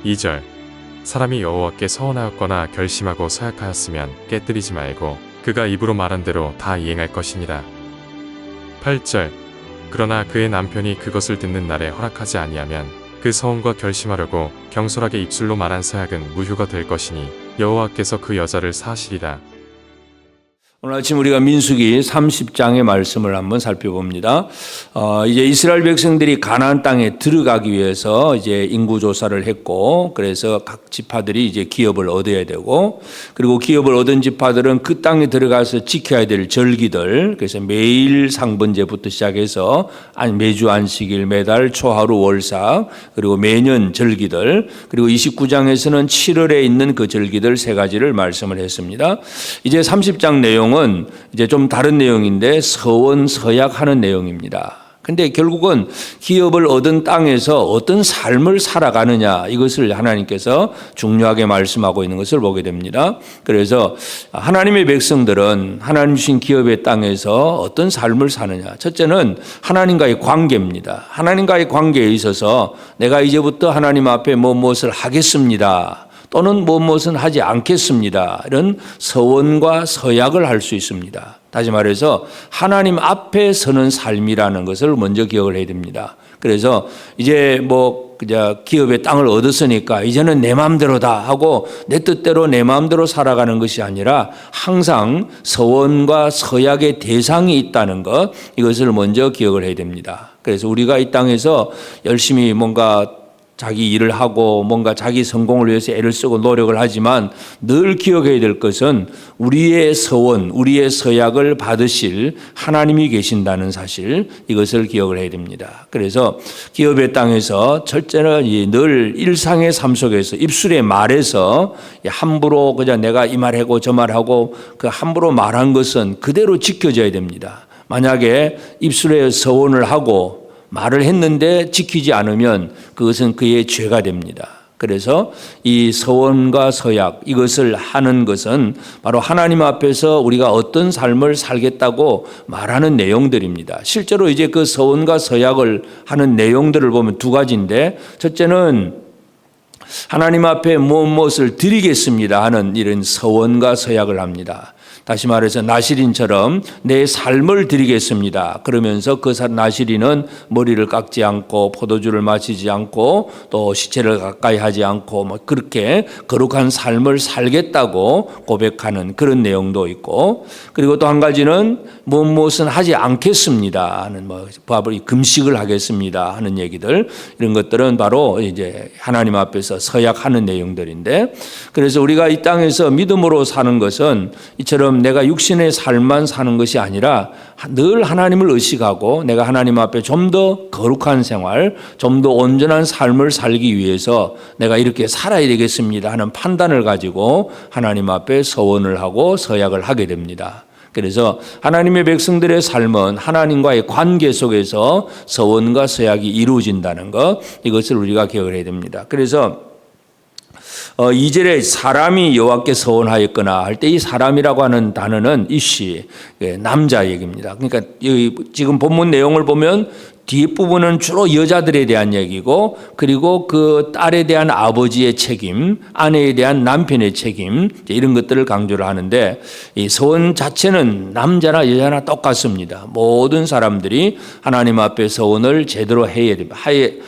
2절 사람이 여호와께 서원하였거나 결심하고 서약하였으면 깨뜨리지 말고 그가 입으로 말한 대로 다 이행할 것이니라. 8절 그러나 그의 남편이 그것을 듣는 날에 허락하지 아니하면 그 서원과 결심하려고 경솔하게 입술로 말한 서약은 무효가 될 것이니 여호와께서 그 여자를 사하시리라. 오늘 아침 우리가 민수기 30장의 말씀을 한번 살펴봅니다. 이제 이스라엘 백성들이 가나안 땅에 들어가기 위해서 이제 인구 조사를 했고, 그래서 각 지파들이 이제 기업을 얻어야 되고, 그리고 기업을 얻은 지파들은 그 땅에 들어가서 지켜야 될 절기들, 그래서 매일 상번제부터 시작해서 매주 안식일, 매달 초하루 월삭, 그리고 매년 절기들, 그리고 29장에서는 7월에 있는 그 절기들 세 가지를 말씀을 했습니다. 이제 30장 내용 은 이제 좀 다른 내용인데 서원 서약하는 내용입니다. 근데 결국은 기업을 얻은 땅에서 어떤 삶을 살아가느냐, 이것을 하나님께서 중요하게 말씀하고 있는 것을 보게 됩니다. 그래서 하나님의 백성들은 하나님 주신 기업의 땅에서 어떤 삶을 사느냐, 첫째는 하나님과의 관계입니다. 하나님과의 관계에 있어서 내가 이제부터 하나님 앞에 무엇을 하겠습니다, 또는 무엇은 하지 않겠습니다, 이런 서원과 서약을 할 수 있습니다. 다시 말해서 하나님 앞에 서는 삶이라는 것을 먼저 기억을 해야 됩니다. 그래서 이제 그냥 기업의 땅을 얻었으니까 이제는 내 마음대로다 하고 내 뜻대로 내 마음대로 살아가는 것이 아니라 항상 서원과 서약의 대상이 있다는 것, 이것을 먼저 기억을 해야 됩니다. 그래서 우리가 이 땅에서 열심히 뭔가 자기 일을 하고 뭔가 자기 성공을 위해서 애를 쓰고 노력을 하지만 늘 기억해야 될 것은 우리의 서원, 우리의 서약을 받으실 하나님이 계신다는 사실, 이것을 기억을 해야 됩니다. 그래서 기업의 땅에서 첫째는 늘 일상의 삶 속에서 입술의 말에서 함부로 그냥 내가 이 말하고 저 말하고 그 함부로 말한 것은 그대로 지켜져야 됩니다. 만약에 입술에 서원을 하고 말을 했는데 지키지 않으면 그것은 그의 죄가 됩니다. 그래서 이 서원과 서약, 이것을 하는 것은 바로 하나님 앞에서 우리가 어떤 삶을 살겠다고 말하는 내용들입니다. 실제로 이제 그 서원과 서약을 하는 내용들을 보면 두 가지인데, 첫째는 하나님 앞에 무엇을 드리겠습니다 하는 이런 서원과 서약을 합니다. 다시 말해서 나시린처럼 내 삶을 드리겠습니다 그러면서 그 나시린은 머리를 깎지 않고 포도주를 마시지 않고 또 시체를 가까이 하지 않고 그렇게 거룩한 삶을 살겠다고 고백하는 그런 내용도 있고, 그리고 또 한 가지는 무엇은 하지 않겠습니다 하는 금식을 하겠습니다 하는 얘기들, 이런 것들은 바로 이제 하나님 앞에서 서약하는 내용들인데, 그래서 우리가 이 땅에서 믿음으로 사는 것은 이처럼 내가 육신의 삶만 사는 것이 아니라 늘 하나님을 의식하고 내가 하나님 앞에 좀 더 거룩한 생활, 좀 더 온전한 삶을 살기 위해서 내가 이렇게 살아야 되겠습니다 하는 판단을 가지고 하나님 앞에 서원을 하고 서약을 하게 됩니다. 그래서 하나님의 백성들의 삶은 하나님과의 관계 속에서 서원과 서약이 이루어진다는 것, 이것을 우리가 기억을 해야 됩니다. 그래서 2절에 사람이 여호와께 서원하였거나 할 때 이 사람이라고 하는 단어는 이씨, 남자 얘기입니다. 그러니까 지금 본문 내용을 보면 뒷부분은 주로 여자들에 대한 얘기고, 그리고 그 딸에 대한 아버지의 책임, 아내에 대한 남편의 책임, 이런 것들을 강조를 하는데, 이 서원 자체는 남자나 여자나 똑같습니다. 모든 사람들이 하나님 앞에 서원을 제대로 해야 됩니다.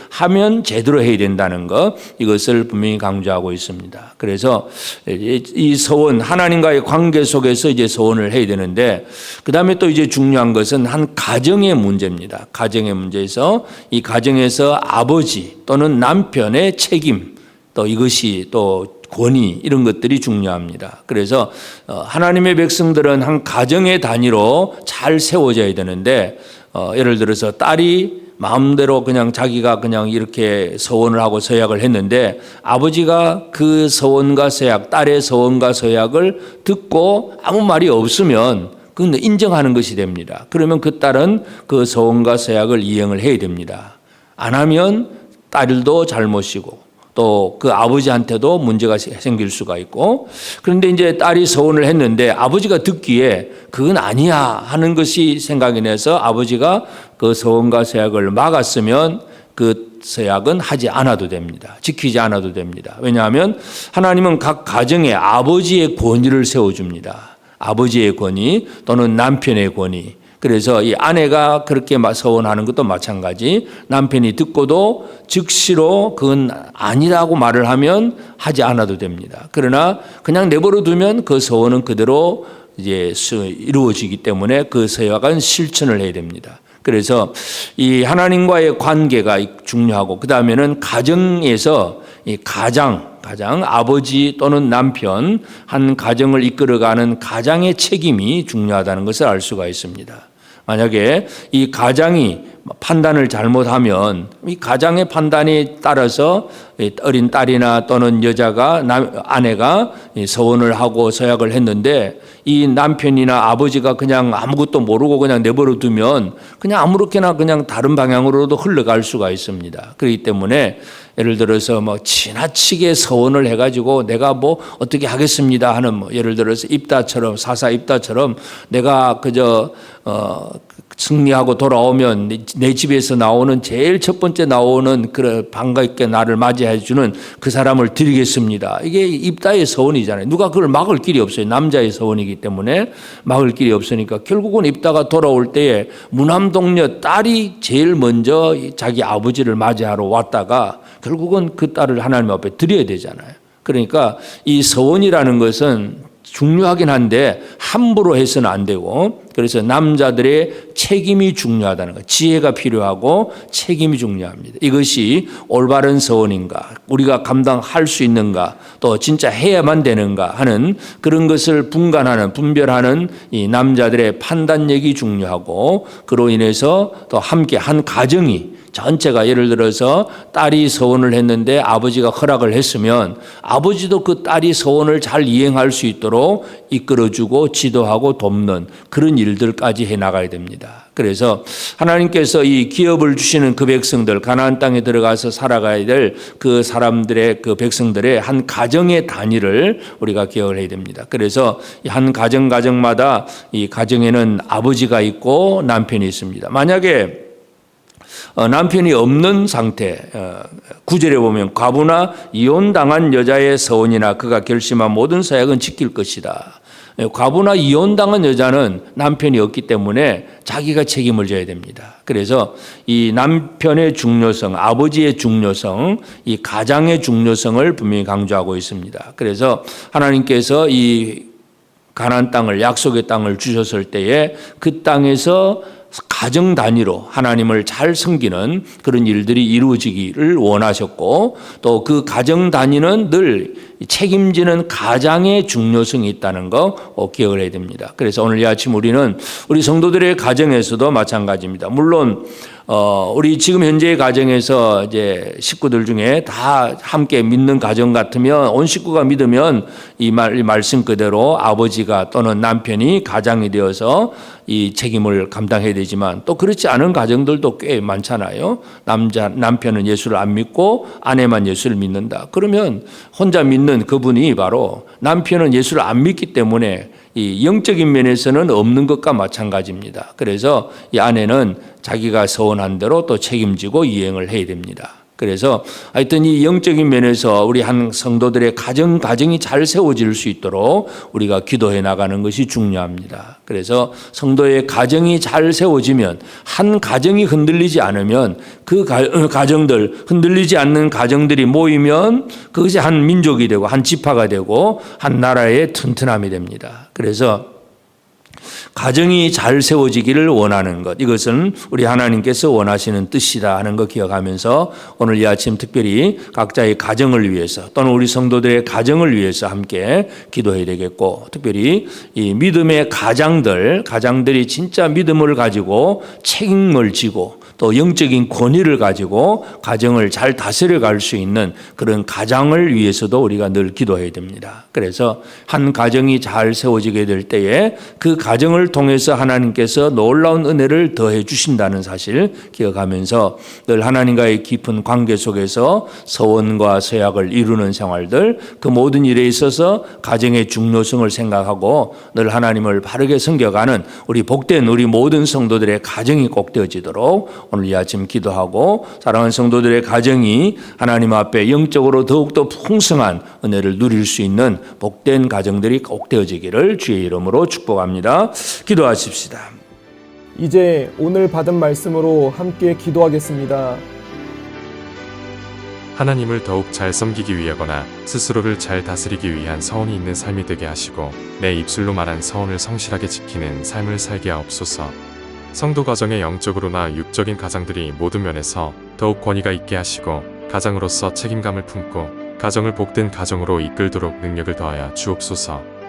하면 제대로 해야 된다는 것, 이것을 분명히 강조하고 있습니다. 그래서 이 서원, 하나님과의 관계 속에서 이제 서원을 해야 되는데, 그 다음에 또 이제 중요한 것은 한 가정의 문제입니다. 가정의 문제에서 이 가정에서 아버지 또는 남편의 책임, 또 이것이 또 권위, 이런 것들이 중요합니다. 그래서 하나님의 백성들은 한 가정의 단위로 잘 세워져야 되는데, 예를 들어서 딸이 마음대로 그냥 자기가 그냥 이렇게 서원을 하고 서약을 했는데 아버지가 그 서원과 서약, 딸의 서원과 서약을 듣고 아무 말이 없으면 그건 인정하는 것이 됩니다. 그러면 그 딸은 그 서원과 서약을 이행을 해야 됩니다. 안 하면 딸도 잘못이고 또 그 아버지한테도 문제가 생길 수가 있고, 그런데 이제 딸이 서원을 했는데 아버지가 듣기에 그건 아니야 하는 것이 생각이 나서 아버지가 그 서원과 서약을 막았으면 그 서약은 하지 않아도 됩니다. 지키지 않아도 됩니다. 왜냐하면 하나님은 각 가정에 아버지의 권위를 세워줍니다. 아버지의 권위 또는 남편의 권위. 그래서 이 아내가 그렇게 서원하는 것도 마찬가지. 남편이 듣고도 즉시로 그건 아니라고 말을 하면 하지 않아도 됩니다. 그러나 그냥 내버려 두면 그 서원은 그대로 이제 이루어지기 때문에 그 서약은 실천을 해야 됩니다. 그래서 이 하나님과의 관계가 중요하고 그 다음에는 가정에서 이 가장 아버지 또는 남편 한 가정을 이끌어가는 가장의 책임이 중요하다는 것을 알 수가 있습니다. 만약에 이 가장이 판단을 잘못하면 이 가장의 판단에 따라서 어린 딸이나 또는 아내가 서원을 하고 서약을 했는데 이 남편이나 아버지가 그냥 아무것도 모르고 그냥 내버려 두면 그냥 아무렇게나 그냥 다른 방향으로도 흘러갈 수가 있습니다. 그렇기 때문에 예를 들어서 지나치게 서원을 해가지고 내가 어떻게 하겠습니다 하는 예를 들어서 사사 입다처럼 내가 그저 승리하고 돌아오면 내 집에서 나오는 제일 첫 번째 나오는 반갑게 나를 맞이해 주는 그 사람을 드리겠습니다. 이게 입다의 서원이잖아요. 누가 그걸 막을 길이 없어요. 남자의 서원이기 때문에 막을 길이 없으니까 결국은 입다가 돌아올 때에 무남동녀 딸이 제일 먼저 자기 아버지를 맞이하러 왔다가 결국은 그 딸을 하나님 앞에 드려야 되잖아요. 그러니까 이 서원이라는 것은 중요하긴 한데 함부로 해서는 안 되고 그래서 남자들의 책임이 중요하다는 것, 지혜가 필요하고 책임이 중요합니다. 이것이 올바른 서원인가, 우리가 감당할 수 있는가, 또 진짜 해야만 되는가 하는 그런 것을 분별하는 이 남자들의 판단력이 중요하고 그로 인해서 또 함께 한 가정이 전체가 예를 들어서 딸이 서원을 했는데 아버지가 허락을 했으면 아버지도 그 딸이 서원을 잘 이행할 수 있도록 이끌어주고 지도하고 돕는 그런 일들까지 해나가야 됩니다. 그래서 하나님께서 이 기업을 주시는 그 백성들, 가나안 땅에 들어가서 살아가야 될 그 사람들의 그 백성들의 한 가정의 단위를 우리가 기억을 해야 됩니다. 그래서 한 가정마다 이 가정에는 아버지가 있고 남편이 있습니다. 만약에 남편이 없는 상태, 9절에 보면 과부나 이혼당한 여자의 서원이나 그가 결심한 모든 서약은 지킬 것이다. 과부나 이혼당한 여자는 남편이 없기 때문에 자기가 책임을 져야 됩니다. 그래서 이 남편의 중요성, 아버지의 중요성, 이 가장의 중요성을 분명히 강조하고 있습니다. 그래서 하나님께서 이 가나안 땅을, 약속의 땅을 주셨을 때에 그 땅에서 가정 단위로 하나님을 잘 섬기는 그런 일들이 이루어지기를 원하셨고 또 그 가정 단위는 늘 책임지는 가장의 중요성이 있다는 거 기억을 해야 됩니다. 그래서 오늘 이 아침 우리는 우리 성도들의 가정에서도 마찬가지입니다. 물론 우리 지금 현재의 가정에서 이제 식구들 중에 다 함께 믿는 가정 같으면 온 식구가 믿으면 이 말씀 그대로 아버지가 또는 남편이 가장이 되어서 이 책임을 감당해야 되지만 또 그렇지 않은 가정들도 꽤 많잖아요. 남편은 예수를 안 믿고 아내만 예수를 믿는다. 그러면 혼자 믿는 그분이 바로 남편은 예수를 안 믿기 때문에 이 영적인 면에서는 없는 것과 마찬가지입니다. 그래서 이 아내는 자기가 서원한 대로 또 책임지고 이행을 해야 됩니다. 그래서 하여튼 이 영적인 면에서 우리 한 성도들의 가정이 잘 세워질 수 있도록 우리가 기도해 나가는 것이 중요합니다. 그래서 성도의 가정이 잘 세워지면 한 가정이 흔들리지 않으면 그 가정들, 흔들리지 않는 가정들이 모이면 그것이 한 민족이 되고 한 지파가 되고 한 나라의 튼튼함이 됩니다. 그래서 가정이 잘 세워지기를 원하는 것, 이것은 우리 하나님께서 원하시는 뜻이다 하는 거 기억하면서 오늘 이 아침 특별히 각자의 가정을 위해서 또는 우리 성도들의 가정을 위해서 함께 기도해야 되겠고, 특별히 이 믿음의 가장들이 진짜 믿음을 가지고 책임을 지고 또 영적인 권위를 가지고 가정을 잘 다스려 갈 수 있는 그런 가장을 위해서도 우리가 늘 기도해야 됩니다. 그래서 한 가정이 잘 세워지게 될 때에 그 가정을 통해서 하나님께서 놀라운 은혜를 더해 주신다는 사실 기억하면서 늘 하나님과의 깊은 관계 속에서 서원과 서약을 이루는 생활들, 그 모든 일에 있어서 가정의 중요성을 생각하고 늘 하나님을 바르게 섬겨가는 우리 복된 우리 모든 성도들의 가정이 꼭 되어지도록 오늘 이 아침 기도하고 사랑하는 성도들의 가정이 하나님 앞에 영적으로 더욱더 풍성한 은혜를 누릴 수 있는 복된 가정들이 꼭 되어지기를 주의 이름으로 축복합니다. 기도하십시다. 이제 오늘 받은 말씀으로 함께 기도하겠습니다. 하나님을 더욱 잘 섬기기 위하거나 스스로를 잘 다스리기 위한 서원이 있는 삶이 되게 하시고 내 입술로 말한 서원을 성실하게 지키는 삶을 살게 하옵소서. 성도 가정의 영적으로나 육적인 가장들이 모든 면에서 더욱 권위가 있게 하시고 가장으로서 책임감을 품고 가정을 복된 가정으로 이끌도록 능력을 더하여 주옵소서.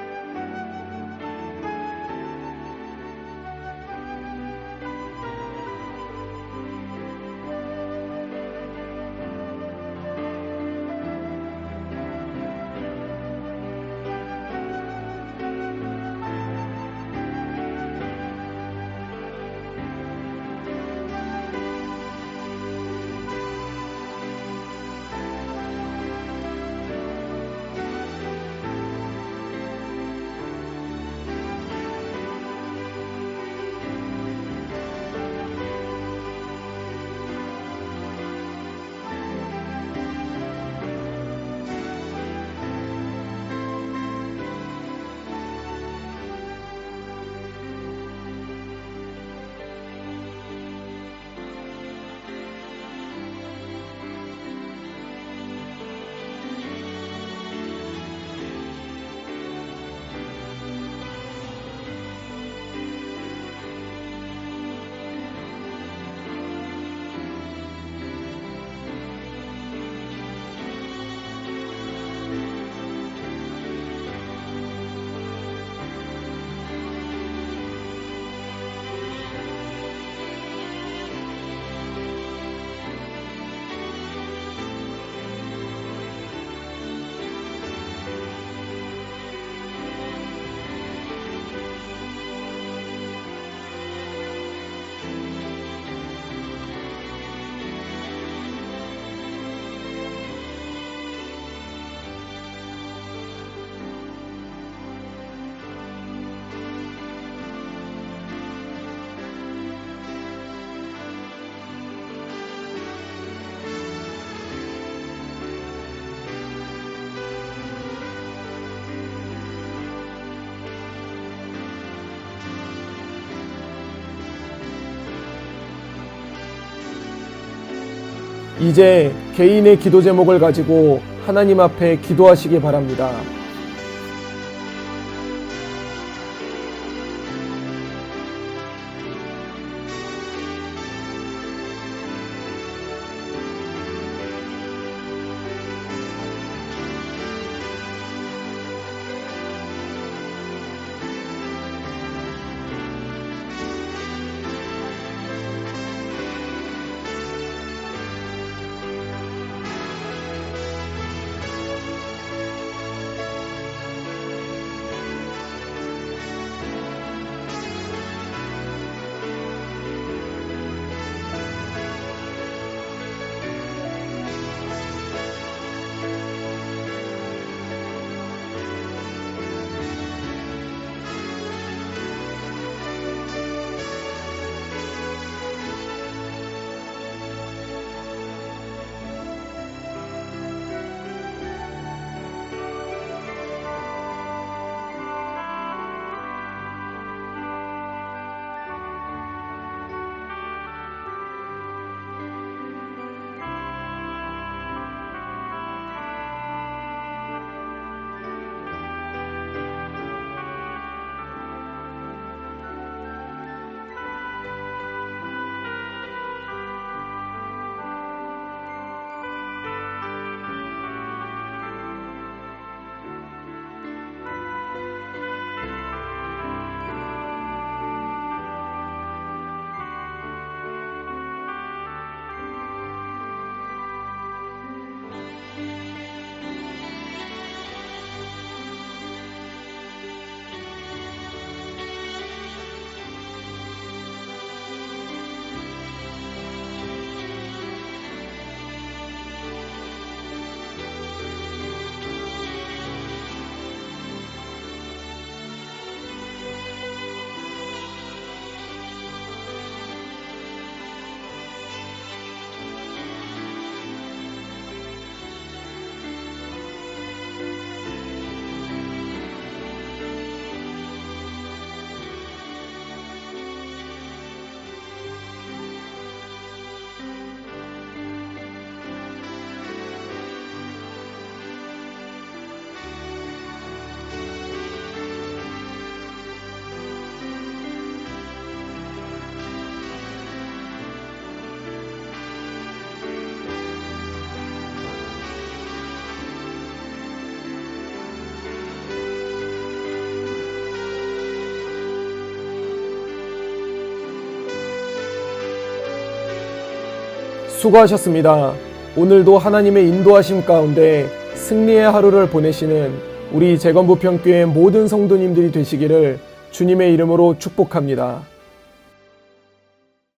이제 개인의 기도 제목을 가지고 하나님 앞에 기도하시기 바랍니다. 수고하셨습니다. 오늘도 하나님의 인도하심 가운데 승리의 하루를 보내시는 우리 재건부평교회 모든 성도님들이 되시기를 주님의 이름으로 축복합니다.